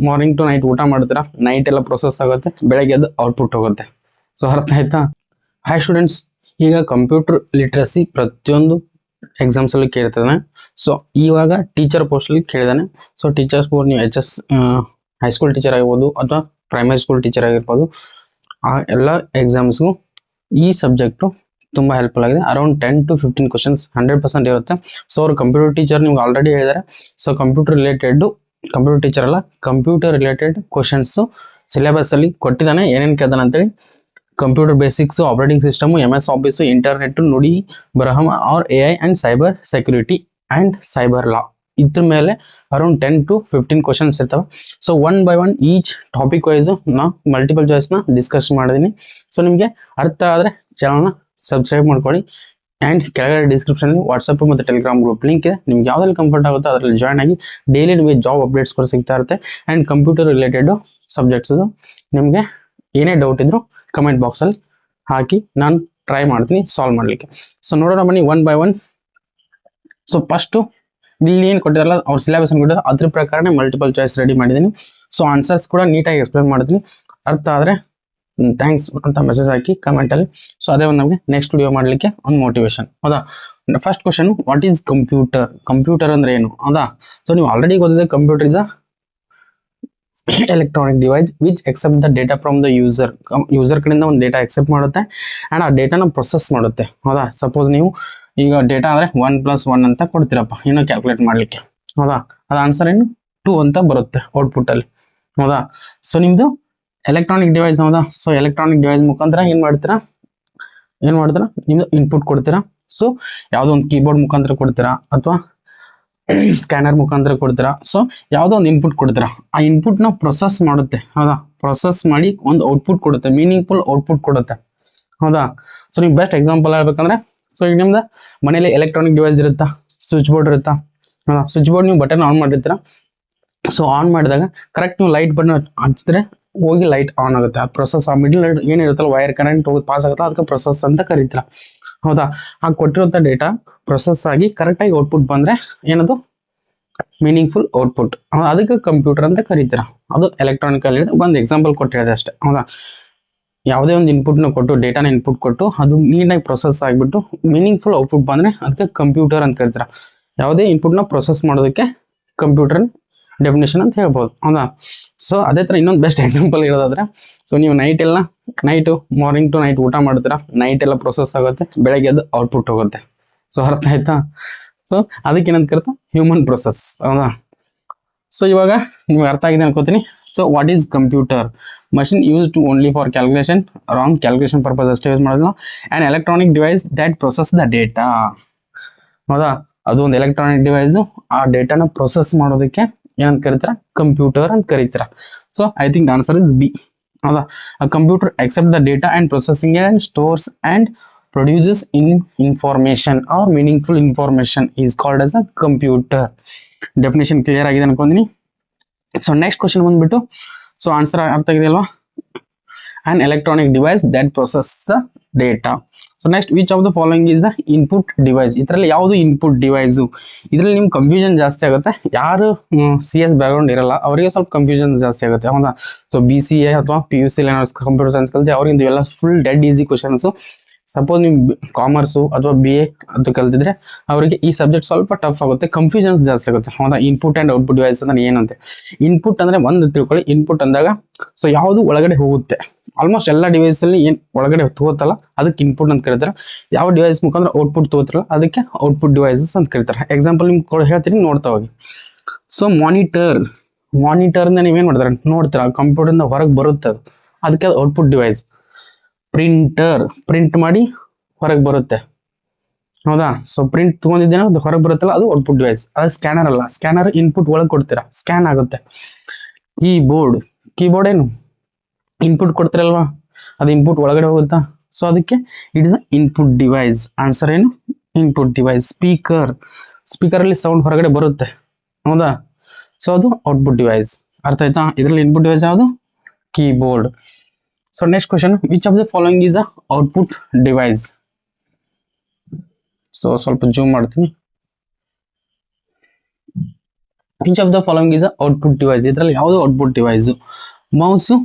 Morning to night ಊಟ ಮಾಡ್ತೀರಾ, night ಎಲ್ಲ ಪ್ರೊಸೆಸ್ ಆಗುತ್ತೆ, ಬೆಳಗ್ಗೆ ಅದು ಔಟ್ಪುಟ್ ಹೋಗುತ್ತೆ. ಸೊ ಅರ್ಥ ಆಯ್ತಾ? ಹಾಯ್ ಸ್ಟೂಡೆಂಟ್ಸ್, ಈಗ ಕಂಪ್ಯೂಟರ್ ಲಿಟ್ರಸಿ ಪ್ರತಿಯೊಂದು ಎಕ್ಸಾಮ್ಸ್ ಅಲ್ಲಿ ಕೇಳ್ತಾನೆ. ಸೊ ಇವಾಗ ಟೀಚರ್ ಪೋಸ್ಟ್ ಅಲ್ಲಿ ಕೇಳಿದಾನೆ. ಸೊ ಟೀಚರ್ಸ್ ಪೋಸ್ಟ್ ನೀವು HS ಹೈಸ್ಕೂಲ್ ಟೀಚರ್ ಆಗಿರ್ಬೋದು ಅಥವಾ ಪ್ರೈಮರಿ ಸ್ಕೂಲ್ ಟೀಚರ್ ಆಗಿರ್ಬೋದು, ಆ ಎಲ್ಲ ಎಕ್ಸಾಮ್ಸ್ಗೂ ಈ ಸಬ್ಜೆಕ್ಟು ತುಂಬ ಹೆಲ್ಪ್ಫುಲ್ ಆಗಿದೆ. ಅರೌಂಡ್ 10 to 15 ಕ್ವಶನ್ಸ್ 100% ಇರುತ್ತೆ. ಸೊ ಅವ್ರು ಕಂಪ್ಯೂಟರ್ ಟೀಚರ್ ನಿಮ್ಗೆ ಆಲ್ರೆಡಿ ಹೇಳಿದ್ದಾರೆ. ಸೊ ಕಂಪ್ಯೂಟರ್ ಟೀಚರ್ ಅಲ್ಲ, ಕಂಪ್ಯೂಟರ್ ರಿಲೇಟೆಡ್ ಕ್ವಶನ್ಸ್ ಸಿಲೆಬಸ್ ಅಲ್ಲಿ ಕೊಟ್ಟಿದ್ದಾನೆ. ಏನೇನು ಕೇಳ್ದಾನೆ ಅಂತೇಳಿ computer basics, operating system, MS office, internet, Nudi Baraha or AI and cyber security and cyber law, ಇದ್ರ ಮೇಲೆ ಅರೌಂಡ್ 10 to 15 ಕ್ವಶನ್ಸ್ ಇರ್ತವೆ. So one by one each topic wise ನಾ ಮಲ್ಟಿಪಲ್ ಚಾಯ್ಸ್ನ ಡಿಸ್ಕಸ್ ಮಾಡಿದ್ದೀನಿ. ಸೊ ನಿಮಗೆ ಅರ್ಥ ಆದರೆ ಚಾನಲ್ನ ಸಬ್ಸ್ಕ್ರೈಬ್ ಮಾಡ್ಕೊಳ್ಳಿ. ಆ್ಯಂಡ್ ಕೆಳಗಡೆ ಡಿಸ್ಕ್ರಿಪ್ಷನಲ್ಲಿ ವಾಟ್ಸಪ್ ಮತ್ತು ಟೆಲಿಗ್ರಾಮ್ ಗ್ರೂಪ್ ಲಿಂಕ್ ಇದೆ. ನಿಮ್ಗೆ ಯಾವ್ದ್ರಲ್ಲಿ ಕಂಫರ್ಟ್ ಆಗುತ್ತೋ ಅದರಲ್ಲಿ ಜಾಯ್ನ್ ಆಗಿ ಡೈಲಿ ನಿಮಗೆ ಜಾಬ್ ಅಪ್ಡೇಟ್ಸ್ ಕೂಡ ಸಿಗ್ತಾ ಇರುತ್ತೆ. ಆ್ಯಂಡ್ ಕಂಪ್ಯೂಟರ್ ರಿಲೇಟೆಡ್ ಸಬ್ಜೆಕ್ಟ್ಸ್ ನಿಮಗೆ ಏನೇ ಡೌಟ್ ಇದ್ರು ಕಮೆಂಟ್ ಬಾಕ್ಸಲ್ಲಿ ಹಾಕಿ, ನಾನು ಟ್ರೈ ಮಾಡ್ತೀನಿ ಸಾಲ್ವ್ ಮಾಡಲಿಕ್ಕೆ. ಸೊ ನೋಡೋಣ ಬನ್ನಿ one by one. So first ಇಲ್ಲಿ ಏನು ಕೊಟ್ಟಿರಲ್ಲ ಅವ್ರ ಸಿಲೆಬಸ್ ಕೊಟ್ಟಿದ್ದಾರೆ, ಅದ್ರ ಪ್ರಕಾರನೇ ಮಲ್ಟಿಪಲ್ ಚಾಯ್ಸ್ ರೆಡಿ ಮಾಡಿದ್ದೀನಿ. ಸೊ ಆನ್ಸರ್ಸ್ ಕೂಡ ನೀಟಾಗಿ ಎಕ್ಸ್ಪ್ಲೇನ್ ಮಾಡ್ತೀನಿ. ಅರ್ಥ ಆದರೆ ಥ್ಯಾಂಕ್ಸ್ ಅಂತ ಮೆಸೇಜ್ ಹಾಕಿ ಕಮೆಂಟಲ್ಲಿ. ಸೊ ಅದೇ ಒಂದು ನಮಗೆ ನೆಕ್ಸ್ಟ್ ವಿಡಿಯೋ ಮಾಡಲಿಕ್ಕೆ ಒಂದು ಮೋಟಿವೇಶನ್. ಹೌದಾ? First question, what is computer? Computer ಅಂದ್ರೆ ಏನು? ಹೌದಾ? ಸೊ ನೀವು ಆಲ್ರೆಡಿ ಗೊತ್ತಿದೆ, computer is a electronic device which accept the data from the user ಕಡೆಯಿಂದ ಒಂದು ಡೇಟಾ ಎಕ್ಸೆಪ್ಟ್ ಮಾಡುತ್ತೆ ಆ್ಯಂಡ್ ಆ ಡೇಟಾನ ಪ್ರೊಸೆಸ್ ಮಾಡುತ್ತೆ. ಹೌದಾ? ಸಪೋಸ್ ನೀವು ಈಗ ಡೇಟಾ ಅಂದರೆ 1+1 ಅಂತ ಕೊಡ್ತೀರಪ್ಪ, ಇನ್ನೂ ಕ್ಯಾಲ್ಕುಲೇಟ್ ಮಾಡಲಿಕ್ಕೆ. ಹೌದಾ? ಅದು ಆನ್ಸರ್ ಏನು 2 ಅಂತ ಬರುತ್ತೆ ಔಟ್ಪುಟ್ಟಲ್ಲಿ. ಹೌದಾ? ಸೊ ನಿಮ್ಮದು ಎಲೆಕ್ಟ್ರಾನಿಕ್ ಡಿವೈಸ್. ಹೌದಾ? ಸೊ ಎಲೆಕ್ಟ್ರಾನಿಕ್ ಡಿವೈಸ್ ಮುಖಾಂತರ ಏನು ಮಾಡ್ತೀರಾ ನಿಮ್ಮದು ಇನ್ಪುಟ್ ಕೊಡ್ತೀರಾ. ಸೊ ಯಾವುದೋ ಒಂದು ಕೀಬೋರ್ಡ್ ಮುಖಾಂತರ ಕೊಡ್ತೀರಾ ಅಥವಾ ಸ್ಕ್ಯಾನರ್ ಮುಖಾಂತರ ಕೊಡ್ತೀರಾ. ಸೊ ಯಾವುದೋ ಒಂದು ಇನ್ಪುಟ್ ಕೊಡ್ತೀರಾ, ಆ ಇನ್ಪುಟ್ನ ಪ್ರೊಸೆಸ್ ಮಾಡುತ್ತೆ. ಹೌದಾ? ಪ್ರೊಸೆಸ್ ಮಾಡಿ ಒಂದು ಔಟ್ಪುಟ್ ಕೊಡುತ್ತೆ, ಮೀನಿಂಗ್ಫುಲ್ ಔಟ್ಪುಟ್ ಕೊಡುತ್ತೆ. ಹೌದಾ? ಸೊ ನೀವು ಬೆಸ್ಟ್ ಎಕ್ಸಾಂಪಲ್ ಹೇಳ್ಬೇಕಂದ್ರೆ, ಸೊ ಈಗ ನಿಮ್ದು ಮನೇಲಿ ಎಲೆಕ್ಟ್ರಾನಿಕ್ ಡಿವೈಸ್ ಇರುತ್ತಾ, ಸ್ವಿಚ್ ಬೋರ್ಡ್ ಇರುತ್ತಾ. ಹೌದಾ? ಸ್ವಿಚ್ ಬೋರ್ಡ್ ನೀವು ಬಟನ್ ಆನ್ ಮಾಡಿರ್ತೀರಾ. ಸೊ ಆನ್ ಮಾಡಿದಾಗ ಕರೆಕ್ಟ್ ನೀವು ಲೈಟ್ ಬಟನ್ ಹಚ್ಚಿದ್ರೆ ಹೋಗಿ ಲೈಟ್ ಆನ್ ಆಗುತ್ತೆ. ಆ ಪ್ರೊಸೆಸ್, ಆ ಮಿಡಲ್ ಏನಿರುತ್ತಲ್ಲ ವೈರ್ ಕರೆಂಟ್ ಹೋಗಿ ಪಾಸ್ ಆಗುತ್ತೆ, ಅದಕ್ಕೆ ಪ್ರೊಸೆಸ್ ಅಂತ ಕರೀತೀರ. ಹೌದಾ? ಆ ಕೊಟ್ಟಿರುವಂಥ ಡೇಟಾ ಪ್ರೊಸೆಸ್ ಆಗಿ ಕರೆಕ್ಟಾಗಿ ಔಟ್ಪುಟ್ ಬಂದರೆ ಏನದು ಮೀನಿಂಗ್ಫುಲ್ ಔಟ್ಪುಟ್. ಅದಕ್ಕೆ ಕಂಪ್ಯೂಟರ್ ಅಂತ ಕರೀತೀರ. ಅದು ಎಲೆಕ್ಟ್ರಾನಿಕಲ್ ಒಂದು ಎಕ್ಸಾಂಪಲ್ ಕೊಟ್ಟು ಹೇಳಿದೆ ಅಷ್ಟೇ. ಹೌದಾ? ಯಾವುದೇ ಒಂದು ಇನ್ಪುಟ್ನ ಕೊಟ್ಟು, ಡೇಟಾನ ಇನ್ಪುಟ್ ಕೊಟ್ಟು ಅದು ನೀಟಾಗಿ ಪ್ರೊಸೆಸ್ ಆಗಿಬಿಟ್ಟು ಮೀನಿಂಗ್ಫುಲ್ ಔಟ್ಪುಟ್ ಬಂದರೆ ಅದಕ್ಕೆ ಕಂಪ್ಯೂಟರ್ ಅಂತ ಕರೀತೀರ. ಯಾವುದೇ ಇನ್ಪುಟ್ನ ಪ್ರೊಸೆಸ್ ಮಾಡೋದಕ್ಕೆ ಕಂಪ್ಯೂಟರ್ ಡೆಫಿನೇಷನ್ ಅಂತ ಹೇಳ್ಬೋದು. ಹೌದಾ? ಸೊ ಅದೇ ಥರ ಇನ್ನೊಂದು ಬೆಸ್ಟ್ ಎಕ್ಸಾಂಪಲ್ ಹೇಳೋದಾದ್ರೆ, ಸೊ ನೀವು ನೈಟು ಮಾರ್ನಿಂಗ್ ಟು ನೈಟ್ ಊಟ ಮಾಡ್ತೀರಾ, ನೈಟ್ ಎಲ್ಲ ಪ್ರೊಸೆಸ್ ಆಗುತ್ತೆ, ಬೆಳಗ್ಗೆ ಅದು ಔಟ್ಪುಟ್ ಹೋಗುತ್ತೆ. ಸೊ ಅರ್ಥ ಆಯ್ತಾ? ಸೊ ಅದಕ್ಕೆ ಏನಂತ ಕರಿತಾ ಹ್ಯೂಮನ್ ಪ್ರೊಸೆಸ್. ಹೌದಾ? ಸೊ ಇವಾಗ ನಿಮ್ಗೆ ಅರ್ಥ ಆಗಿದೆ ಅನ್ಕೋತೀನಿ. So what is computer? Machine use to only for calculation, wrong calculation purpose ಅಷ್ಟೇ ಯೂಸ್ ಮಾಡೋದು. And electronic device that process the data. ಹೌದಾ? ಅದು ಒಂದು ಎಲೆಕ್ಟ್ರಾನಿಕ್ ಡಿವೈಸು, ಆ ಡೇಟಾನ ಪ್ರೊಸೆಸ್ ಮಾಡೋದಕ್ಕೆ ಏನಂತ ಕರೀತೀರ? ಕಂಪ್ಯೂಟರ್ ಅಂತ ಕರೀತೀರ. So I think answer is B. ಹೌದಾ? ಆ computer accept the data and processing it and stores and produces information or meaningful information is called as a computer. Definition clear ಆಗಿದೆ ಅನ್ಕೊಂತೀನಿ. ಸೊ ನೆಕ್ಸ್ಟ್ ಕ್ವಶನ್ ಬಂದ್ಬಿಟ್ಟು, so answer ಅರ್ಥ ಆಗಿದೆಯಲ್ವಾ? an electronic device that processes the data. So next, which of the following is the input device? ಇದರಲ್ಲಿ ಯಾವುದು input device? ಇದರಲ್ಲಿ ನಿಮ್ಗೆ confusion ಜಾಸ್ತಿ ಆಗುತ್ತೆ. ಯಾರು CS ಬ್ಯಾಕ್ಗ್ರೌಂಡ್ ಇರಲ್ಲ ಅವರಿಗೆ ಸ್ವಲ್ಪ ಕನ್ಫ್ಯೂಷನ್ ಜಾಸ್ತಿ ಆಗುತ್ತೆ. ಹೌದಾ? ಸೊ BCA ಅಥವಾ PUC ಕಂಪ್ಯೂಟರ್ ಸೈನ್ಸ್ ಕಲಿತೆ ಅವ್ರಿಗೆ ಇವೆಲ್ಲ full dead easy questions. Suppose ನೀವು ಕಾಮರ್ಸು ಅಥವಾ BA ಅದು ಕಲ್ತಿದ್ರೆ ಅವರಿಗೆ ಈ ಸಬ್ಜೆಕ್ಟ್ ಸ್ವಲ್ಪ ಟಫ್ ಆಗುತ್ತೆ, ಕನ್ಫ್ಯೂಷನ್ಸ್ ಜಾಸ್ತಿ ಆಗುತ್ತೆ. ಹೌದಾ? ಇನ್ಪುಟ್ ಆ್ಯಂಡ್ ಔಟ್ಪುಟ್ ಡಿವೈಸ್ ಅಂದ್ರೆ ಏನಂತೆ. ಇನ್ಪುಟ್ ಅಂದರೆ ಒಂದು ತಿಳ್ಕೊಳ್ಳಿ, ಇನ್ಪುಟ್ ಅಂದಾಗ ಸೊ ಯಾವುದು ಒಳಗಡೆ ಹೋಗುತ್ತೆ, ಆಲ್ಮೋಸ್ಟ್ ಎಲ್ಲ ಡಿವೈಸಲ್ಲಿ ಏನು ಒಳಗಡೆ ತಗೋತಲ್ಲ ಅದಕ್ಕೆ ಇನ್ಪುಟ್ ಅಂತ ಕರೀತಾರೆ. ಯಾವ ಡಿವೈಸ್ ಮುಖಾಂತರ ಔಟ್ಪುಟ್ ತಗೋತಾರಲ್ಲ ಅದಕ್ಕೆ ಔಟ್ಪುಟ್ ಡಿವೈಸಸ್ ಅಂತ ಕರೀತಾರೆ. ಎಕ್ಸಾಂಪಲ್ ನಿಮ್ಗೆ ಹೇಳ್ತೀನಿ, ನೋಡ್ತಾ ಹೋಗಿ. ಸೊ ಮಾನಿಟರ್ನ ನೀವೇನು ಮಾಡ್ತಾರೆ, ನೋಡ್ತೀರಾ, ಕಂಪ್ಯೂಟರ್ನ ಹೊರಗೆ ಬರುತ್ತೆ ಅದು, ಅದಕ್ಕೆ ಅದು ಔಟ್ಪುಟ್ ಡಿವೈಸ್. ಪ್ರಿಂಟ್ ಮಾಡಿ ಹೊರಗೆ ಬರುತ್ತೆ. ಹೌದಾ? ಸೊ ಪ್ರಿಂಟ್ ತೊಗೊಂಡಿದ್ದೇನೋ ಅದು ಹೊರಗೆ ಬರುತ್ತಲ್ಲ ಅದು ಔಟ್ಪುಟ್ ಡಿವೈಸ್. ಅದು ಸ್ಕ್ಯಾನರ್ ಅಲ್ಲ, ಸ್ಕ್ಯಾನರ್ ಇನ್ಪುಟ್ ಒಳಗೆ ಕೊಡ್ತೀರಾ, ಸ್ಕ್ಯಾನ್ ಆಗುತ್ತೆ. ಕೀಬೋರ್ಡ್ ಏನು ಇನ್ಪುಟ್ ಕೊಡ್ತೀರಲ್ವಾ, ಅದು ಇನ್ಪುಟ್ ಒಳಗಡೆ ಹೋಗುತ್ತಾ, ಸೊ ಅದಕ್ಕೆ it is a input device. Answer ಏನು? Input device. ಸ್ಪೀಕರಲ್ಲಿ ಸೌಂಡ್ ಹೊರಗಡೆ ಬರುತ್ತೆ. ಹೌದಾ? ಸೊ ಅದು ಔಟ್ಪುಟ್ ಡಿವೈಸ್. ಅರ್ಥ ಆಯ್ತಾ? ಇದರಲ್ಲಿ ಇನ್ಪುಟ್ ಡಿವೈಸ್ ಯಾವುದು? Keyboard. So next question, which of the following is a output device? So ಸ್ವಲ್ಪ ಜೂಮ್ ಮಾಡ್ತೀನಿ. Which of the following is output device. ಇದರಲ್ಲಿ ಯಾವುದು ಔಟ್ಪುಟ್ ಡಿವೈಸ್? ಮೌಸು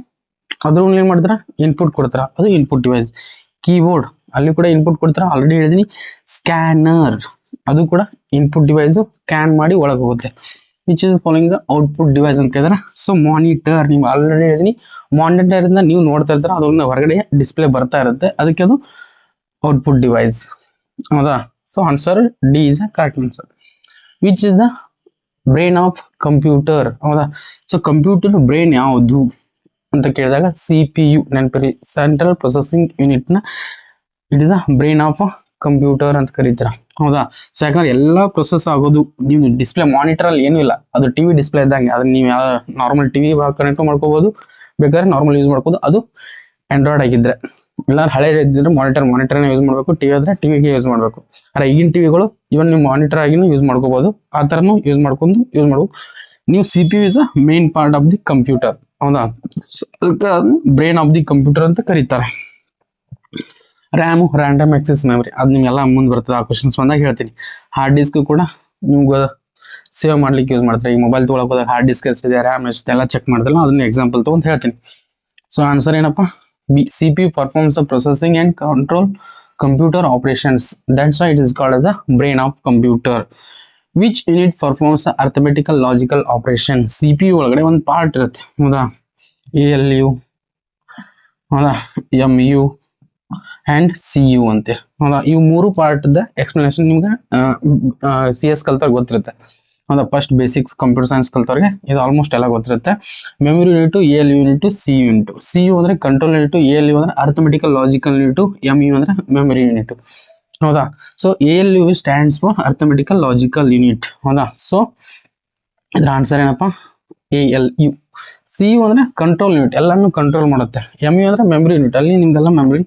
ಅದ್ರ ಏನ್ ಮಾಡ್ತಾರ, ಇನ್ಪುಟ್ ಕೊಡ್ತಾರ, ಅದು ಇನ್ಪುಟ್ ಡಿವೈಸ್. ಕೀಬೋರ್ಡ್ ಅಲ್ಲಿ ಕೂಡ ಇನ್ಪುಟ್ ಕೊಡ್ತಾರ, ಆಲ್ರೆಡಿ ಹೇಳಿದೀನಿ. ಸ್ಕ್ಯಾನರ್ ಅದು ಕೂಡ ಇನ್ಪುಟ್ ಡಿವೈಸ್, ಸ್ಕ್ಯಾನ್ ಮಾಡಿ ಒಳಗೆ ಹೋಗುತ್ತೆ. Which is following the output device ಅಂತ ಕೇಳಿದ್ರೆ, ಸೊ ಮಾನಿಟರ್. ನೀವು ಆಲ್ರೆಡಿ ಹೇಳಿದೀನಿ, ಮಾನಿಟರ್ ಇಂದ ನೀವು ನೋಡ್ತಾ ಇರ್ತಾರ, ಅದೊಂದು ಹೊರಗಡೆ ಡಿಸ್ಪ್ಲೇ ಬರ್ತಾ ಇರುತ್ತೆ, ಅದಕ್ಕೆ ಅದು ಔಟ್ಪುಟ್ ಡಿವೈಸ್. ಹೌದಾ? So answer D is a correct answer. Which is the brain of computer? ಹೌದಾ? ಸೊ ಕಂಪ್ಯೂಟರ್ ಬ್ರೈನ್ ಯಾವುದು ಅಂತ ಕೇಳಿದಾಗ CPU ನೆನಪಿರಿ, ಸೆಂಟ್ರಲ್ ಪ್ರೊಸೆಸಿಂಗ್ ಯೂನಿಟ್ ನ it is a brain of computer ಅಂತ ಕರೀತೀರ. ಹೌದಾ? ಸೊ ಯಾಕಂದ್ರೆ ಎಲ್ಲಾ ಪ್ರೊಸೆಸ್ ಆಗೋದು ನೀವು ಡಿಸ್ಪ್ಲೇ ಮಾನಿಟರ್ ಅಲ್ಲಿ ಏನೂ ಇಲ್ಲ, ಅದು ಟಿವಿ ಡಿಸ್ಪ್ಲೇ ಇದ್ದಂಗೆ. ಅದನ್ನ ನೀವು ಯಾವ ನಾರ್ಮಲ್ ಟಿವಿ ಕನೆಕ್ಟ್ ಮಾಡ್ಕೋಬಹುದು, ಬೇಕಾದ್ರೆ ನಾರ್ಮಲ್ ಯೂಸ್ ಮಾಡ್ಕೋದು, ಅದು ಆಂಡ್ರಾಯ್ಡ್ ಆಗಿದ್ರೆ. ಇಲ್ಲ ಹಳೆ ಇದ್ದಿದ್ರೆ ಮಾನಿಟರ್ನ ಯೂಸ್ ಮಾಡಬೇಕು, ಟಿವಿ ಆದ್ರೆ ಟಿವಿಗೆ ಯೂಸ್ ಮಾಡಬೇಕು. ಅಲ್ಲ ಈಗಿನ ಟಿವಿಗಳು ಇವನ್ ನೀವು ಮಾನಿಟರ್ ಆಗಿನೂ ಯೂಸ್ ಮಾಡ್ಕೋಬಹುದು, ಆ ಥರನೂ ಯೂಸ್ ಮಾಡ್ಬೋದು ನೀವು. CPU is a main part of the computer. ಹೌದಾ? ಬ್ರೈನ್ ಆಫ್ ದಿ ಕಂಪ್ಯೂಟರ್ ಅಂತ ಕರೀತಾರೆ. ರ್ಯಾಮು ರ್ಯಾಂಡಮ್ ಆಕ್ಸೆಸ್ ಮೆಮರಿ, ಅದು ನಿಮ್ಗೆಲ್ಲ ಮುಂದೆ ಬರ್ತದೆ, ಆ ಕ್ವಶನ್ಸ್ ಬಂದಾಗ ಹೇಳ್ತೀನಿ. ಹಾರ್ಡ್ ಡಿಸ್ಕ್ ಕೂಡ ನಿಮ್ಗೆ ಸೇವ್ ಮಾಡ್ಲಿಕ್ಕೆ ಯೂಸ್ ಮಾಡ್ತಾರೆ. ಈ ಮೊಬೈಲ್ ತೊಗೊಳಕ್ ಹೋದಾಗ ಹಾರ್ಡ್ ಡಿಸ್ಕ್ ಎಷ್ಟಿದೆ, ರ್ಯಾಮ್ ಎಷ್ಟಿದೆ ಎಲ್ಲ ಚೆಕ್ ಮಾಡ್ದಲ್ಲ, ಅದನ್ನ ಎಕ್ಸಾಂಪಲ್ ತಗೊಂಡು ಹೇಳ್ತೀನಿ. ಸೊ ಆನ್ಸರ್ ಏನಪ್ಪ? CPU performs the processing and control computer operations. That's why it is called as a brain of computer. Which unit performs the arithmetical logical operation? CPU ಒಳಗಡೆ ಒಂದು part ಇರುತ್ತೆ. ಹೌದಾ? ALU, ಹೌದಾ, MU and CU ಅಂತೀರಿ. ಹೌದಾ? ಇವು ಮೂರು part the explanation ನಿಮ್ಗೆ CS ಕಲ್ತವ್ರಿಗೆ ಗೊತ್ತಿರುತ್ತೆ. ಹೌದಾ? ಫಸ್ಟ್ ಬೇಸಿಕ್ಸ್ ಕಂಪ್ಯೂಟರ್ ಸೈನ್ಸ್ ಕಲ್ತವ್ರಿಗೆ ಇದು ಆಲ್ಮೋಸ್ಟ್ ಎಲ್ಲ ಗೊತ್ತಿರುತ್ತೆ. Memory unit, ALU unit, CU unit. CU ಅಂದ್ರೆ ಕಂಟ್ರೋಲ್ ಯೂನಿಟ್, ALU ಅಂದ್ರೆ ಅರ್ಥಮೆಟಿಕಲ್ ಲಾಜಿಕಲ್ ಯೂನಿಟ್, MU ಅಂದ್ರೆ ಮೆಮರಿ ಯೂನಿಟ್. ಹೌದಾ? So ALU stands for arithmetical logical unit. ಹೌದಾ? ಸೊ ಇದ್ರ ಆನ್ಸರ್ ಏನಪ್ಪಾ? ALU. CU ಅಂದ್ರೆ ಕಂಟ್ರೋಲ್ ಯೂನಿಟ್, ಎಲ್ಲಾನು ಕಂಟ್ರೋಲ್ ಮಾಡುತ್ತೆ. MU ಅಂದ್ರೆ ಮೆಮರಿ ಯೂನಿಟ್, ಅಲ್ಲಿ ನಿಮ್ದೆಲ್ಲ ಮೆಮರಿ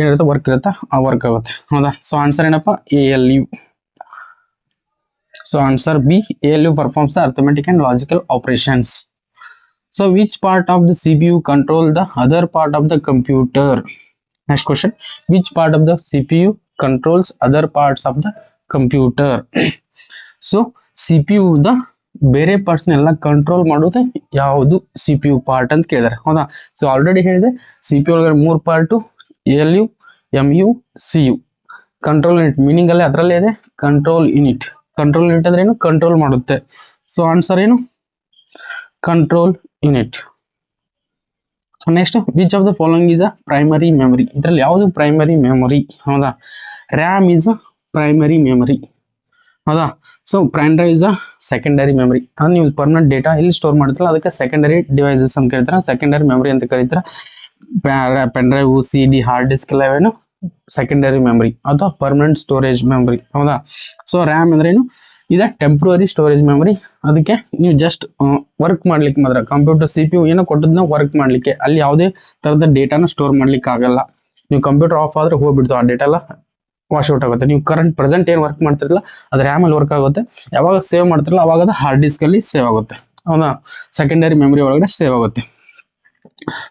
ಏನಿರುತ್ತೆ ವರ್ಕ್ ಇರುತ್ತೆ, ಆ ವರ್ಕ್ ಆಗುತ್ತೆ. ಹೌದಾ? ಸೊ ಆನ್ಸರ್ ಏನಪ್ಪಾ? ALU. So answer B, ALU performs the arithmetic and logical operations. So which part of the CPU control the other part of the computer? Next question, which part of the CPU controls other parts of the computer? So CPU the ಬೇರೆ parts ಎಲ್ಲ control ಮಾಡೋದು ಯಾವುದು CPU part ಅಂತ ಕೇಳಿದಾರೆ. ಹೌದಾ? So already ಹೇಳಿದೆ, CPU ಒಳಗಡೆ ಮೂರು part, ALU, MU, CU. Control unit meaning ಅಲ್ಲೇ ಅದರಲ್ಲೇ ಇದೆ ಕಂಟ್ರೋಲ್ ಯೂನಿಟ್. ಕಂಟ್ರೋಲ್ ಯೂನಿಟ್ ಅಂದ್ರೆ ಏನು? ಕಂಟ್ರೋಲ್ ಮಾಡುತ್ತೆ. ಸೊ ಆನ್ಸರ್ ಏನು? Control unit. So next, which of the following is a primary memory? ಇದರಲ್ಲಿ ಯಾವುದು ಪ್ರೈಮರಿ ಮೆಮೊರಿ? ಹೌದಾ? RAM is a primary memory. ಹೌದಾ? So pen drive is a secondary memory. ಅದು ನೀವು ಪರ್ಮನೆಂಟ್ ಡೇಟಾ ಇಲ್ಲಿ store ಮಾಡ್ತೀರಲ್ಲ, ಅದಕ್ಕೆ ಸೆಕೆಂಡರಿ ಡಿವೈಸಸ್ ಅಂತ ಕರೀತಾರೆ, ಸೆಕೆಂಡರಿ ಮೆಮರಿ ಅಂತ ಕರೀತಾರೆ. Pen drive, CD, hard disk ಎಲ್ಲ ಏನು ಸೆಕೆಂಡರಿ ಮೆಮರಿ ಅಥವಾ ಪರ್ಮನೆಂಟ್ ಸ್ಟೋರೇಜ್ ಮೆಮರಿ. ಹೌದಾ? ಸೊ ರ್ಯಾಮ್ ಅಂದ್ರೆ ಏನು? ಇದೆ ಟೆಂಪ್ರರಿ ಸ್ಟೋರೇಜ್ ಮೆಮರಿ. ಅದಕ್ಕೆ ನೀವು ಜಸ್ಟ್ ವರ್ಕ್ ಮಾಡ್ಲಿಕ್ಕೆ ಮಾತ್ರ, ಕಂಪ್ಯೂಟರ್ CPU ಏನೋ ಕೊಟ್ಟದನ್ನ ವರ್ಕ್ ಮಾಡ್ಲಿಕ್ಕೆ, ಅಲ್ಲಿ ಯಾವುದೇ ತರದ ಡೇಟಾನ ಸ್ಟೋರ್ ಮಾಡ್ಲಿಕ್ಕೆ ಆಗಲ್ಲ. ನೀವು ಕಂಪ್ಯೂಟರ್ ಆಫ್ ಆದ್ರೆ ಹೋಗ್ಬಿಡ್ತು, ಆ ಡೇಟಾ ಎಲ್ಲ ವಾಶ್ ಔಟ್ ಆಗುತ್ತೆ. ನೀವು ಕರೆಂಟ್ ಪ್ರೆಸೆಂಟ್ ಏನು ವರ್ಕ್ ಮಾಡ್ತಿರಲ್ಲ ಅದು ರ್ಯಾಮ್ ಅಲ್ಲಿ ವರ್ಕ್ ಆಗುತ್ತೆ. ಯಾವಾಗ ಸೇವ್ ಮಾಡ್ತಿರಲ್ಲ ಅವಾಗ ಅದು ಹಾರ್ಡ್ ಡಿಸ್ಕ್ ಅಲ್ಲಿ ಸೇವ್ ಆಗುತ್ತೆ. ಹೌದಾ? ಸೆಕೆಂಡರಿ ಮೆಮರಿ ಒಳಗಡೆ ಸೇವ್ ಆಗುತ್ತೆ.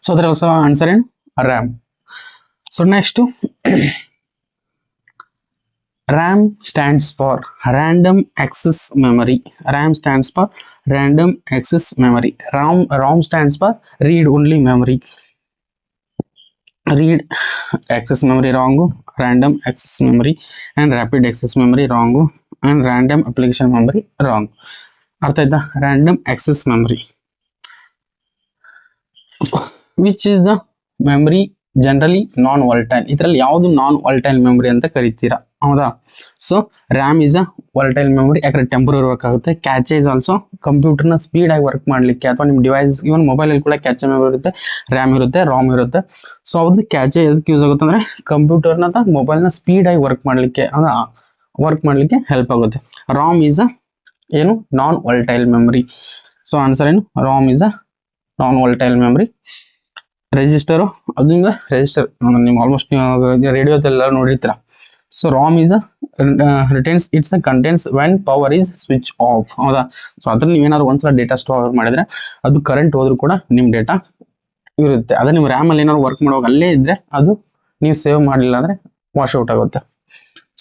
ಸೊ ಅದರ ಆನ್ಸರ್ ಏನು? RAM. So next, RAM stands for random access memory. RAM stands for random access memory. ROM stands for read only memory. Read access memory wrong, random access memory and rapid access memory wrong, and random application memory wrong. ಅರ್ಥ ಆಯ್ತಾ? random access memory. Which is the memory generally non volatile? ಇದರಲ್ಲಿ ಯಾವುದು ನಾನ್ volatile memory ಅಂತ ಕರಿತೀರಾ? ಹೌದಾ? So RAM is a volatile memory, ಯಾಕಂದ್ರೆ temporary work ಆಗುತ್ತೆ. ಕ್ಯಾಚೆ is also ಕಂಪ್ಯೂಟರ್ನ speed ಆಗಿ work ಮಾಡ್ಲಿಕ್ಕೆ, ಅಥವಾ ನಿಮ್ಮ ಡಿವೈಸ್ ಇವನ್ ಮೊಬೈಲ್ ಅಲ್ಲಿ ಕೂಡ ಕ್ಯಾಚೆ ಮೆಮೊರಿ ಇರುತ್ತೆ, ರ್ಯಾಮ್ ಇರುತ್ತೆ, ರಾಮ್ ಇರುತ್ತೆ. ಸೊ ಅವ್ರದ್ದು ಕ್ಯಾಚೆ ಎದಕ್ಕೆ ಯೂಸ್ ಆಗುತ್ತೆ ಅಂದ್ರೆ ಕಂಪ್ಯೂಟರ್ನ ಅಥವಾ ಮೊಬೈಲ್ನ ಸ್ಪೀಡ್ ಆಗಿ ವರ್ಕ್ ಮಾಡ್ಲಿಕ್ಕೆ ಹೆಲ್ಪ್ ಆಗುತ್ತೆ. ರಾಮ್ ಈಸ್ ಅ ಏನು? Non volatile memory. So answer ಏನು? RAM is a non volatile memory. Register, ಅದರಿಂದ ರೆಜಿಸ್ಟರ್ ನೀವು ಆಲ್ಮೋಸ್ಟ್ ರೇಡಿಯೋದೆಲ್ಲ ನೋಡಿರ್ತೀರ. So RAM is retains its contents when power is switch off. ಹೌದಾ? ಸೊ ಅದ್ರಲ್ಲಿ ನೀವೇನಾದ್ರು ಒಂದ್ಸಲ ಡೇಟಾ ಸ್ಟೋರ್ ಮಾಡಿದ್ರೆ ಅದು ಕರೆಂಟ್ ಹೋದ್ರು ಕೂಡ ನಿಮ್ಮ ಡೇಟಾ ಇರುತ್ತೆ. ಅದೇ ನೀವು ರ್ಯಾಮ್ ಅಲ್ಲಿ ಏನಾದ್ರು ವರ್ಕ್ ಮಾಡುವಾಗ ಅಲ್ಲೇ ಇದ್ರೆ ಅದು ನೀವು ಸೇವ್ ಮಾಡಲಿಲ್ಲ ಅಂದ್ರೆ ವಾಶ್ ಔಟ್ ಆಗುತ್ತೆ.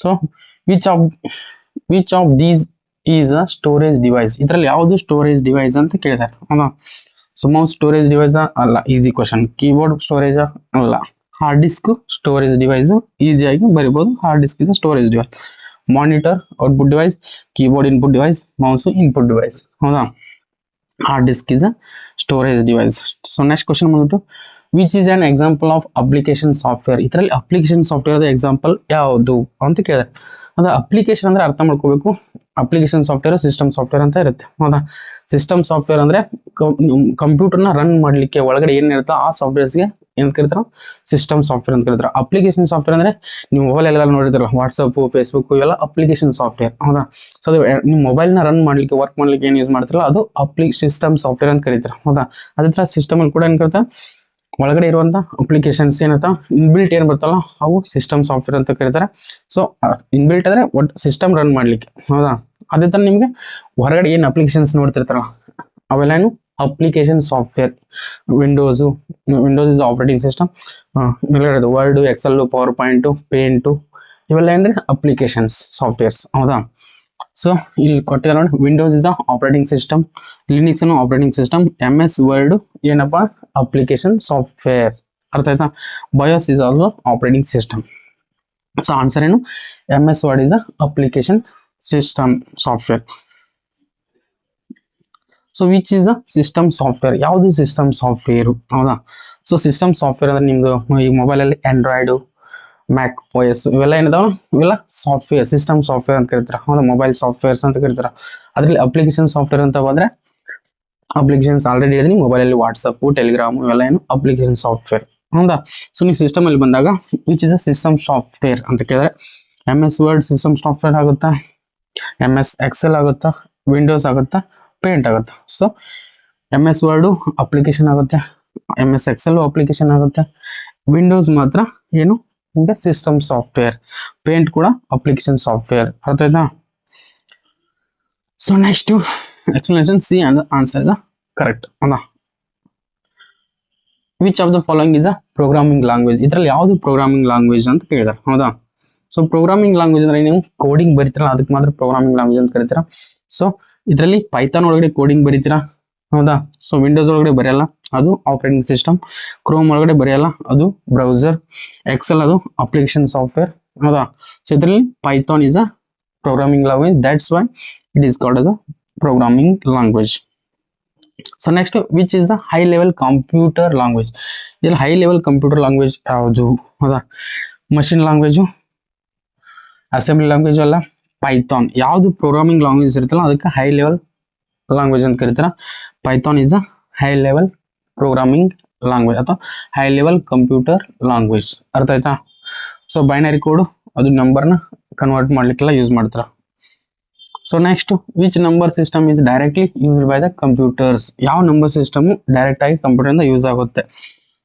So which of these is a storage device. ಇದರಲ್ಲಿ ಯಾವುದು ಸ್ಟೋರೇಜ್ ಡಿವೈಸ್ ಅಂತ ಕೇಳಿದ್ದಾರೆ. ಹೌದಾ, ಸೊ ಮೌಸ್ ಸ್ಟೋರೇಜ್ ಡಿವೈಸ್ ಅಲ್ಲ, ಈಸಿ ಕ್ವಶನ್. ಕೀಬೋರ್ಡ್ ಸ್ಟೋರೇಜ್ ಅಲ್ಲ. ಹಾರ್ಡ್ ಡಿಸ್ಕ್ ಸ್ಟೋರೇಜ್ ಡಿವೈಸ್, ಈಸಿಯಾಗಿ ಬರಿಬಹುದು. Hard disk is storage device. Monitor output device, keyboard input device, mouse input device. ಹೌದಾ, hard disk is a storage device. So next question ಬಂದ್ಬಿಟ್ಟು which is an example of application software. ಇದರಲ್ಲಿ application software example ಯಾವುದು ಅಂತ ಕೇಳಿದೆ. ಅದು application ಅಂದ್ರೆ ಅರ್ಥ ಮಾಡ್ಕೋಬೇಕು. ಅಪ್ಲಿಕೇಶನ್ ಸಾಫ್ಟ್ವೇರ್, ಸಿಸ್ಟಮ್ ಸಾಫ್ಟ್ವೇರ್ ಅಂತ ಇರುತ್ತೆ. ಹೌದಾ, ಸಿಸ್ಟಮ್ ಸಾಫ್ಟ್ವೇರ್ ಅಂದ್ರೆ ಕಂಪ್ಯೂಟರ್ನ ರನ್ ಮಾಡ್ಲಿಕ್ಕೆ ಒಳಗಡೆ ಏನಿರುತ್ತೋ ಆ ಸಾಫ್ಟ್ವೇರ್ಸ್ಗೆ ಏನ್ ಕರೀತಾರ, ಸಿಸ್ಟಮ್ ಸಾಫ್ಟ್ವೇರ್ ಅಂತ ಕರೀತಾರೆ. ಅಪ್ಲಿಕೇಶನ್ ಸಾಫ್ಟ್ವೇರ್ ಅಂದ್ರೆ ನೀವು ಮೊಬೈಲ್ ಎಲ್ಲ ನೋಡಿದ್ರಲ್ಲ, ವಾಟ್ಸಪ್, ಫೇಸ್ಬುಕ್ ಇವೆಲ್ಲ ಅಪ್ಲಿಕೇಶನ್ ಸಾಫ್ಟ್ವೇರ್. ಹೌದಾ, ಸೊ ಅದು ನೀವು ಮೊಬೈಲ್ನ ರನ್ ಮಾಡ್ಲಿಕ್ಕೆ, ವರ್ಕ್ ಮಾಡ್ಲಿಕ್ಕೆ ಏನ್ ಯೂಸ್ ಮಾಡ್ತಿರಲ್ಲ ಅದು ಸಿಸ್ಟಮ್ ಸಾಫ್ಟ್ವೇರ್ ಅಂತ ಕರೀತಾರೆ. ಹೌದಾ, ಅದೇ ತರ ಸಿಸ್ಟಮ್ ಅಲ್ಲಿ ಕೂಡ ಏನ್ ಕರೀತಾರೆ, ಒಳಗಡೆ ಇರುವಂತ ಅಪ್ಲಿಕೇಶನ್ಸ್ ಏನತ್ತ ಇನ್ಬಿಲ್ಟ್ ಏನ್ ಬರ್ತಲ್ಲ ಅವು ಸಿಸ್ಟಮ್ ಸಾಫ್ಟ್ವೇರ್ ಅಂತ ಕರೀತಾರೆ. ಸೊ ಇನ್ಬಿಲ್ಟ್ ಅಂದ್ರೆ ಒಟ್ಟು ಸಿಸ್ಟಮ್ ರನ್ ಮಾಡ್ಲಿಕ್ಕೆ. ಹೌದಾ, ಅದೇ ತರ ನಿಮ್ಗೆ ಹೊರಗಡೆ ಏನ್ ಅಪ್ಲಿಕೇಶನ್ಸ್ ನೋಡ್ತಿರ್ತಾರಲ್ಲ ಅವೆಲ್ಲ ಏನು application software. Windows is operating system. Word, Excel, PowerPoint, Paint ಇವೆಲ್ಲ ಏನ್ರಿ ಅಪ್ಲಿಕೇಶನ್ಸ್ ಸಾಫ್ಟ್ವೇರ್ಸ್. ಹೌದಾ, ಸೊ ಇಲ್ಲಿ ಕೊಟ್ಟಿದ್ದಾರೆ ನೋಡಿ, Windows is operating system, Linux operating system, MS Word ಏನಪ್ಪಾ ಅಪ್ಲಿಕೇಶನ್ ಸಾಫ್ಟ್ವೇರ್. ಅರ್ಥ ಆಯ್ತಾ. BIOS is also operating system. So answer ಏನು, MS Word is application system software. So which is a system software, ಯಾವುದು system software. ಹೌದಾ, so system software ಅಂದ್ರೆ ನಿಮ್ದು ಈ mobile ಅಲ್ಲಿ ಆಂಡ್ರಾಯ್ಡ್, ಮ್ಯಾಕ್ OS ಇವೆಲ್ಲ ಏನಿದಾವ ಇವೆಲ್ಲ ಸಾಫ್ಟ್ವೇರ್, ಸಿಸ್ಟಮ್ ಸಾಫ್ಟ್ವೇರ್ ಅಂತ ಕರೀತಾರೆ. ಹೌದಾ, ಮೊಬೈಲ್ ಸಾಫ್ಟ್ವೇರ್ಸ್ ಅಂತ ಕರೀತಾರೆ. ಅದ್ರಲ್ಲಿ ಅಪ್ಲಿಕೇಶನ್ ಸಾಫ್ಟ್ವೇರ್ ಅಂತ ಬಂದ್ರೆ ಅಪ್ಲಿಕೇಶನ್ಸ್ ಆಲ್ರೆಡಿ ಹೇಳಿದೀನಿ, ಮೊಬೈಲ್ ಅಲ್ಲಿ ವಾಟ್ಸಪ್, ಟೆಲಿಗ್ರಾಮ್ ಇವೆಲ್ಲ ಏನು ಅಪ್ಲಿಕೇಶನ್ ಸಾಫ್ಟ್ವೇರ್. ಹೌದಾ, ಸೊ ನೀವು ಸಿಸ್ಟಮ್ ಅಲ್ಲಿ ಬಂದಾಗ which is a system software ಅಂತ ಕೇಳಿದ್ರೆ MS ವರ್ಡ್ ಸಿಸ್ಟಮ್ ಸಾಫ್ಟ್ವೇರ್ ಆಗುತ್ತಾ, MS ಎಕ್ಸೆಲ್ ಆಗುತ್ತಾ, ವಿಂಡೋಸ್ ಆಗುತ್ತಾ, ಪೇಂಟ್ ಆಗುತ್ತಾ. ಸೊ MS ವರ್ಡ್ ಅಪ್ಲಿಕೇಶನ್ ಆಗುತ್ತೆ, MS ಎಕ್ಸೆಲ್ ಅಪ್ಲಿಕೇಶನ್ ಆಗುತ್ತೆ, ವಿಂಡೋಸ್ ಮಾತ್ರ ಏನು ಈಗ ಸಿಸ್ಟಮ್ ಸಾಫ್ಟ್ವೇರ್, ಪೇಂಟ್ ಕೂಡ ಅಪ್ಲಿಕೇಶನ್ ಸಾಫ್ಟ್ವೇರ್. ಅರ್ಥ ಆಯ್ತಾ. So next explanation C and answer is correct. ಹೌದಾ, which of the following is a programming language. ಇದರಲ್ಲಿ ಯಾವುದು ಪ್ರೋಗ್ರಾಮಿಂಗ್ ಲ್ಯಾಂಗ್ವೇಜ್ ಅಂತ ಕೇಳಿದಾರೆ. ಹೌದಾ, ಸೊ ಪ್ರೋಗ್ರಾಮಿಂಗ್ ಲ್ಯಾಂಗ್ವೇಜ್ ಅಂದ್ರೆ ನೀವು ಕೋಡಿಂಗ್ ಬರೀತೀರಾ ಅದಕ್ಕೆ ಮಾತ್ರ ಪ್ರೋಗ್ರಾಮಿಂಗ್ ಲ್ಯಾಂಗ್ವೇಜ್ ಅಂತ ಕರಿತೀರಾ. ಸೊ ಇದರಲ್ಲಿ ಪೈಥಾನ್ ಒಳಗಡೆ ಕೋಡಿಂಗ್ ಬರೀತೀರಾ. ಹೌದಾ, ಸೊ ವಿಂಡೋಸ್ ಒಳಗಡೆ ಬರೆಯಲ್ಲ, ಅದು ಆಪರೇಟಿಂಗ್ ಸಿಸ್ಟಮ್. ಕ್ರೋಮ್ ಒಳಗಡೆ ಬರೆಯಲ್ಲ, ಅದು ಬ್ರೌಸರ್. ಎಕ್ಸೆಲ್ ಅದು ಅಪ್ಲಿಕೇಶನ್ ಸಾಫ್ಟ್ವೇರ್. ಹೌದಾ, ಸೊ ಇದರಲ್ಲಿ Python is a programming language, that's why it is called as a programming language. So next, which is the high level computer language. ಇಲ್ಲಿ high level computer language ಯಾವುದು. ಹೌದಾ, machine language, assembly language ಅಲ್ಲ, Python. ಯಾವುದು programming language ಇರುತ್ತಲ್ಲ ಅದಕ್ಕೆ high level language ಅಂತ ಕರೀತಾರೆ. Python is a high level programming language ಅಥವಾ ಹೈ ಲೆವೆಲ್ ಕಂಪ್ಯೂಟರ್ ಲ್ಯಾಂಗ್ವೇಜ್. ಅರ್ಥ ಆಯ್ತಾ. ಸೊ ಬೈನರಿ ಕೋಡ್ ಅದು ನಂಬರ್ನ ಕನ್ವರ್ಟ್ ಮಾಡ್ಲಿಕ್ಕೆಲ್ಲ ಯೂಸ್ ಮಾಡ್ತಾರೆ. So next, which number system is directly used by the computers. ಯಾವ ನಂಬರ್ ಸಿಸ್ಟಮ್ ಡೈರೆಕ್ಟ್ ಆಗಿ ಕಂಪ್ಯೂಟರ್ ಇಂದ use ಆಗುತ್ತೆ.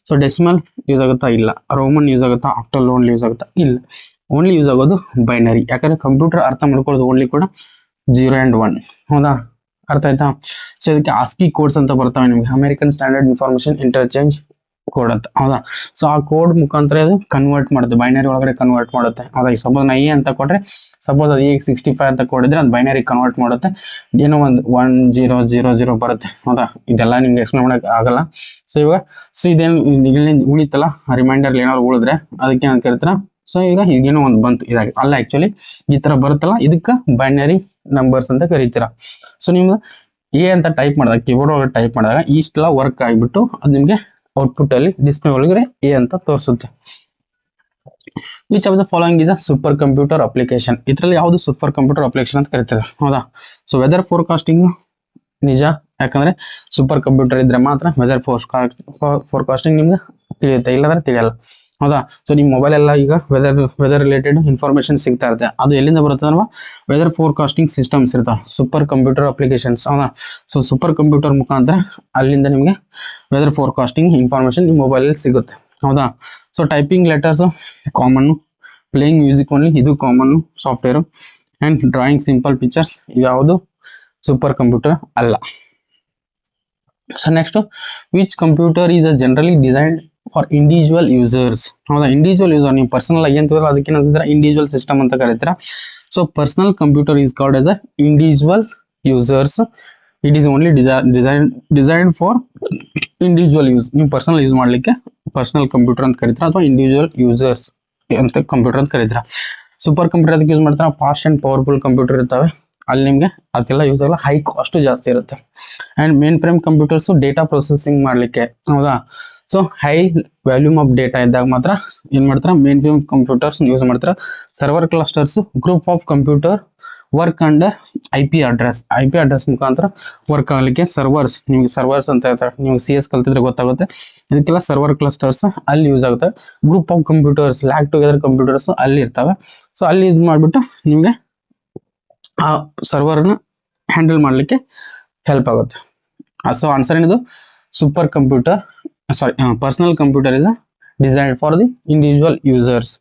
ಸೊ ಡೆಸಿಮಲ್ ಯೂಸ್ ಆಗುತ್ತಾ, ಇಲ್ಲ. ರೋಮನ್ ಯೂಸ್ ಆಗುತ್ತಾ, ಆಕ್ಟಲ್ ಓನ್ಲಿ ಯೂಸ್ ಆಗುತ್ತಾ, ಇಲ್ಲ. ಓನ್ಲಿ ಯೂಸ್ ಆಗೋದು ಬೈನರಿ. ಯಾಕಂದ್ರೆ ಕಂಪ್ಯೂಟರ್ ಅರ್ಥ ಮಾಡ್ಕೊಳ್ಳೋದು ಓನ್ಲಿ ಕೂಡ 0 and 1. ಹೌದಾ, ಅರ್ಥ ಆಯ್ತಾ. ಸೊ ಇದಕ್ಕೆ ಆಸ್ಕಿ ಕೋಡ್ಸ್ ಅಂತ ಬರ್ತಾವೆ ನಿಮಗೆ, American standard information interchange code ಅಂತ. ಹೌದಾ, ಸೊ ಆ ಕೋಡ್ ಮುಖಾಂತರ ಅದು ಕನ್ವರ್ಟ್ ಮಾಡುತ್ತೆ, ಬೈನರಿ ಒಳಗಡೆ ಕನ್ವರ್ಟ್ ಮಾಡುತ್ತೆ. ಹೌದಾ, ಈಗ ಸಪೋಸ್ ನಾ ಅಂತ ಕೊಟ್ರೆ, ಸಪೋಸ್ ಅದು 65 ಅಂತ ಕೊಡಿದ್ರೆ ಅದು ಬೈನರಿ ಕನ್ವರ್ಟ್ ಮಾಡುತ್ತೆ, ಏನೋ ಒಂದು 1000 ಬರುತ್ತೆ. ಹೌದಾ, ಇದೆಲ್ಲ ನಿಮ್ಗೆ ಎಕ್ಸ್ಪ್ಲೇನ್ ಮಾಡಕ್ ಆಗಲ್ಲ. ಸೊ ಇವಾಗ ಇದೇನು ಉಳಿತಲ್ಲ ರಿಮೈಂಡರ್ ಏನಾದ್ರು ಉಳಿದ್ರೆ ಅದಕ್ಕೆ ಅಂತ ಕರಿತಾರ. ಸೊ ಈಗ ಈಗೇನೋ ಒಂದು ಬಂತು, ಇದಾಗಿ ಅಲ್ಲ ಆಕ್ಚುಲಿ ಈ ತರ ಬರುತ್ತಲ್ಲ ಇದಕ್ಕೆ ಬೈನರಿ ನಂಬರ್ಸ್ ಅಂತ ಕರಿತೀರ. ಸೊ ನಿಮ್ಗೆ ಎ ಅಂತ ಟೈಪ್ ಮಾಡಿದಾಗ, ಕೀಬೋರ್ಡ್ ಒಳಗೆ ಟೈಪ್ ಮಾಡಿದಾಗ ಇಷ್ಟೆಲ್ಲ ವರ್ಕ್ ಆಗಿಬಿಟ್ಟು ಅದು ನಿಮಗೆ ಔಟ್ಪುಟ್ ಅಲ್ಲಿ ಡಿಸ್ಪ್ಲೇ ಒಳಗಡೆ ಎ ಅಂತ ತೋರಿಸುತ್ತೆ. Which of the following is a super computer application. ಇದರಲ್ಲಿ ಯಾವುದು ಸೂಪರ್ ಕಂಪ್ಯೂಟರ್ ಅಪ್ಲಿಕೇಶನ್ ಅಂತ ಕರಿತಾರೆ. ಹೌದಾ, ಸೊ ವೆದರ್ ಫೋರ್ಕಾಸ್ಟಿಂಗ್ ನಿಜ, ಯಾಕಂದ್ರೆ ಸೂಪರ್ ಕಂಪ್ಯೂಟರ್ ಇದ್ರೆ ಮಾತ್ರ ವೆದರ್ ಫೋರ್ಕಾಸ್ಟಿಂಗ್ ನಿಮ್ಗೆ ತಿಳಿಯುತ್ತೆ, ಇಲ್ಲಾಂದ್ರೆ ತಿಳಿಯಲ್ಲ. ಹೌದಾ, ಸೊ ನಿಮ್ಮ ಮೊಬೈಲ್ ಎಲ್ಲ ಈಗ ವೆದರ್ ರಿಲೇಟೆಡ್ ಇನ್ಫಾರ್ಮೇಶನ್ ಸಿಗ್ತಾ ಇರುತ್ತೆ. ಅದು ಎಲ್ಲಿಂದ ಬರುತ್ತೆ ಅಂದ್ರೆ ವೆದರ್ ಫೋರ್ಕಾಸ್ಟಿಂಗ್ ಸಿಸ್ಟಮ್ಸ್ ಇರ್ತಾವೆ, ಸೂಪರ್ ಕಂಪ್ಯೂಟರ್ ಅಪ್ಲಿಕೇಶನ್ಸ್. ಹೌದಾ, ಸೊ ಸೂಪರ್ ಕಂಪ್ಯೂಟರ್ ಮುಖಾಂತರ ಅಲ್ಲಿಂದ ನಿಮಗೆ ವೆದರ್ ಫೋರ್ಕಾಸ್ಟಿಂಗ್ ಇನ್ಫಾರ್ಮೇಶನ್ ನಿಮ್ಮ ಮೊಬೈಲಲ್ಲಿ ಸಿಗುತ್ತೆ. ಹೌದಾ, so typing letters common, playing music only ಇದು common software, and drawing simple pictures ಯಾವುದು ಸೂಪರ್ ಕಂಪ್ಯೂಟರ್ ಅಲ್ಲ. So next, which computer is a generally designed for individual users. ಹೌದಾ, ಇಂಡಿವಿಜುವಲ್ ಯೂಸರ್ ನೀವು personal ಆಗಿ ಅಂತೀವಲ್ಲ ಅದಕ್ಕೆ ಏನಂತಿದ್ರೆ ಇಂಡಿವಿಜುವಲ್ ಸಿಸ್ಟಮ್ ಅಂತ ಕರೀತೀರಾ. So personal computer is called as a individual users. It is only design for individual use. ನೀವು personal use ಮಾಡಲಿಕ್ಕೆ ಪರ್ಸನಲ್ ಕಂಪ್ಯೂಟರ್ ಅಂತ ಕರೀತಾರೆ, ಅಥವಾ ಇಂಡಿವಿಜುವಲ್ ಯೂಸರ್ಸ್ ಅಂತ ಕಂಪ್ಯೂಟರ್ ಅಂತ ಕರೀತಾರೆ. ಸೂಪರ್ ಕಂಪ್ಯೂಟರ್ ಅದಕ್ಕೆ ಯೂಸ್ ಮಾಡ್ತಾರೆ. ಫಾಸ್ಟ್ ಆ್ಯಂಡ್ ಪವರ್ಫುಲ್ ಕಂಪ್ಯೂಟರ್ ಇರ್ತವೆ, ಅಲ್ಲಿ ನಿಮಗೆ ಅದೆಲ್ಲ ಯೂಸ್ ಆಗಲ್ಲ, ಹೈ ಕಾಸ್ಟ್ ಜಾಸ್ತಿ ಇರುತ್ತೆ. And main frame computers data processing ಮಾಡಲಿಕ್ಕೆ, ಹೌದಾ. So high volume of data ಇದ್ದಾಗ ಮಾತ್ರ ಏನು ಮಾಡ್ತಾರೆ, ಮೇನ್ ಫ್ರೇಮ್ ಕಂಪ್ಯೂಟರ್ಸ್ ಯೂಸ್ ಮಾಡ್ತಾರೆ. Server clusters group of computer work under IP address ಮುಖಾಂತರ ವರ್ಕ್ ಆಗಲಿಕ್ಕೆ ಸರ್ವರ್ಸ್, ನಿಮಗೆ ಸರ್ವರ್ಸ್ ಅಂತ ಹೇಳ್ತಾರೆ, ನೀವು CS ಕಲ್ತಿದ್ರೆ ಗೊತ್ತಾಗುತ್ತೆ. ಇದಕ್ಕೆಲ್ಲ ಸರ್ವರ್ ಕ್ಲಸ್ಟರ್ಸ್ ಅಲ್ಲಿ ಯೂಸ್ ಆಗುತ್ತೆ. Group of computers, lag together computers ಅಲ್ಲಿ ಇರ್ತವೆ. ಸೊ ಅಲ್ಲಿ ಯೂಸ್ ಮಾಡಿಬಿಟ್ಟು ನಿಮಗೆ ಆ ಸರ್ವರ್ನ ಹ್ಯಾಂಡಲ್ ಮಾಡಲಿಕ್ಕೆ ಹೆಲ್ಪ್ ಆಗುತ್ತೆ. ಸೊ ಆನ್ಸರ್ ಏನಿದು, super computer personal computer is designed for the individual users.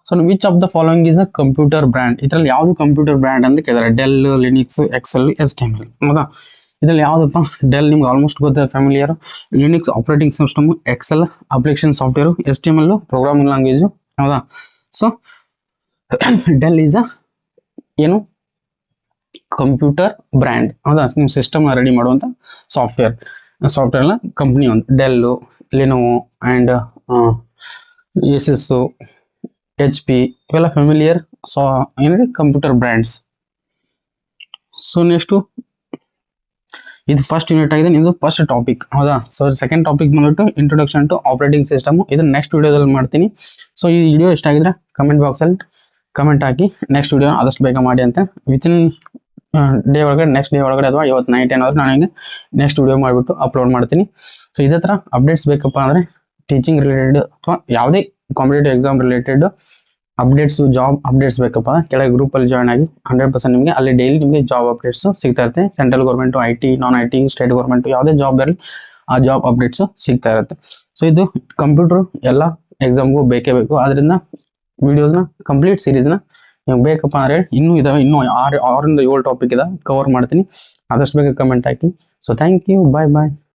So which of the following is a computer brand. ಇದರಲ್ಲಿ ಯಾವುದು ಕಂಪ್ಯೂಟರ್ ಬ್ರ್ಯಾಂಡ್ ಅಂತ ಕೇಳಿದಾರೆ. ಡೆಲ್, ಲಿನಿಕ್ಸ್, ಎಕ್ಸೆಲ್, HTML, ಹೌದಾ. ಇದರಲ್ಲಿ ಯಾವುದಪ್ಪ, ಡೆಲ್ ನಿಮ್ಗೆ ಆಲ್ಮೋಸ್ಟ್ ಗೊತ್ತಿದೆ, familiar. Linux operating system, Excel application software, HTML programming language, ಹೌದಾ. ಸೊ ಡೆಲ್ ಈಸ್ ಅ ಏನು ಕಂಪ್ಯೂಟರ್ ಬ್ರ್ಯಾಂಡ್, ಹೌದಾ. ನಿಮ್ಮ ಸಿಸ್ಟಮ್ನ ರೆಡಿ ಮಾಡುವಂಥ ಸಾಫ್ಟ್ವೇರ್ನ ಕಂಪ್ನಿ ಒಂದು ಡೆಲ್ಲು, ಲಿನೋವೋ ಆ್ಯಂಡ್ ಎಸೆಸ್ಸು, HP ಇವೆಲ್ಲ ಫ್ಯಾಮಿಲಿಯರ್ ಏನಿದೆ ಕಂಪ್ಯೂಟರ್ ಬ್ರ್ಯಾಂಡ್ಸ್. ಸೊ ನೆಕ್ಸ್ಟು ಇದು ಫಸ್ಟ್ ಯೂನಿಟ್ ಆಗಿದೆ, ನಿಮ್ಮದು ಫಸ್ಟ್ ಟಾಪಿಕ್, ಹೌದಾ. ಸೊ ಸೆಕೆಂಡ್ ಟಾಪಿಕ್ ಬಂದ್ಬಿಟ್ಟು ಇಂಟ್ರೊಡಕ್ಷನ್ ಟು ಆಪರೇಟಿಂಗ್ ಸಿಸ್ಟಮ್. ಇದನ್ನು ನೆಕ್ಸ್ಟ್ ವಿಡಿಯೋದಲ್ಲಿ ಮಾಡ್ತೀನಿ. ಸೊ ಈ ವಿಡಿಯೋ ಇಷ್ಟ ಆಗಿದ್ರೆ ಕಮೆಂಟ್ ಬಾಕ್ಸಲ್ಲಿ ಕಮೆಂಟ್ ಹಾಕಿ, ನೆಕ್ಸ್ಟ್ ವಿಡಿಯೋ ಆದಷ್ಟು ಬೇಗ ಮಾಡಿ ಅಂತ. ವಿತಿನ್ ಡೇ ಒಳಗಡೆ, ನೆಕ್ಸ್ಟ್ ಡೇ ಒಳಗಡೆ ಅಥವಾ ಇವತ್ತು ನೈಟ್ ಏನಾದರೂ ನಾನು ನಿಮಗೆ ನೆಕ್ಸ್ಟ್ ವಿಡಿಯೋ ಮಾಡಿಬಿಟ್ಟು ಅಪ್ಲೋಡ್ ಮಾಡ್ತೀನಿ. ಸೊ ಇದೇ ಥರ ಅಪ್ಡೇಟ್ಸ್ ಬೇಕಪ್ಪ ಅಂದರೆ, ಟೀಚಿಂಗ್ ರಿಲೇಟೆಡ್ ಅಥವಾ ಯಾವುದೇ competitive exam related updates, job updates ಬೇಕಪ್ಪ, ಕೆಳಗೆ ಗ್ರೂಪಲ್ಲಿ ಜಾಯ್ನ್ ಆಗಿ 100% ನಿಮಗೆ ಅಲ್ಲಿ ಡೈಲಿ ನಿಮಗೆ ಜಾಬ್ ಅಪ್ಡೇಟ್ಸು ಸಿಗ್ತಾ ಇರುತ್ತೆ. Central government, IT, non IT, state government, ಯಾವುದೇ ಜಾಬ್ ಇರಲಿ ಆ ಜಾಬ್ ಅಪ್ಡೇಟ್ಸು ಸಿಗ್ತಾ ಇರುತ್ತೆ. ಸೊ ಇದು ಕಂಪ್ಯೂಟರ್ ಎಲ್ಲ ಎಕ್ಸಾಮ್ಗೂ ಬೇಕೇ ಬೇಕು. ಅದರಿಂದ ವಿಡಿಯೋಸ್ನ ಕಂಪ್ಲೀಟ್ ಸೀರೀಸ್ನ ನಿಮ್ಗೆ ಬೇಕಪ್ಪ ಅಂದರೆ ಇನ್ನೂ ಇದಾವೆ, ಇನ್ನೂ 6 ರಿಂದ 7 ಟಾಪಿಕ್ ಇದೆ, ಕವರ್ ಮಾಡ್ತೀನಿ. ಆದಷ್ಟು ಬೇಗ ಕಮೆಂಟ್ ಹಾಕಿ. So thank you, bye.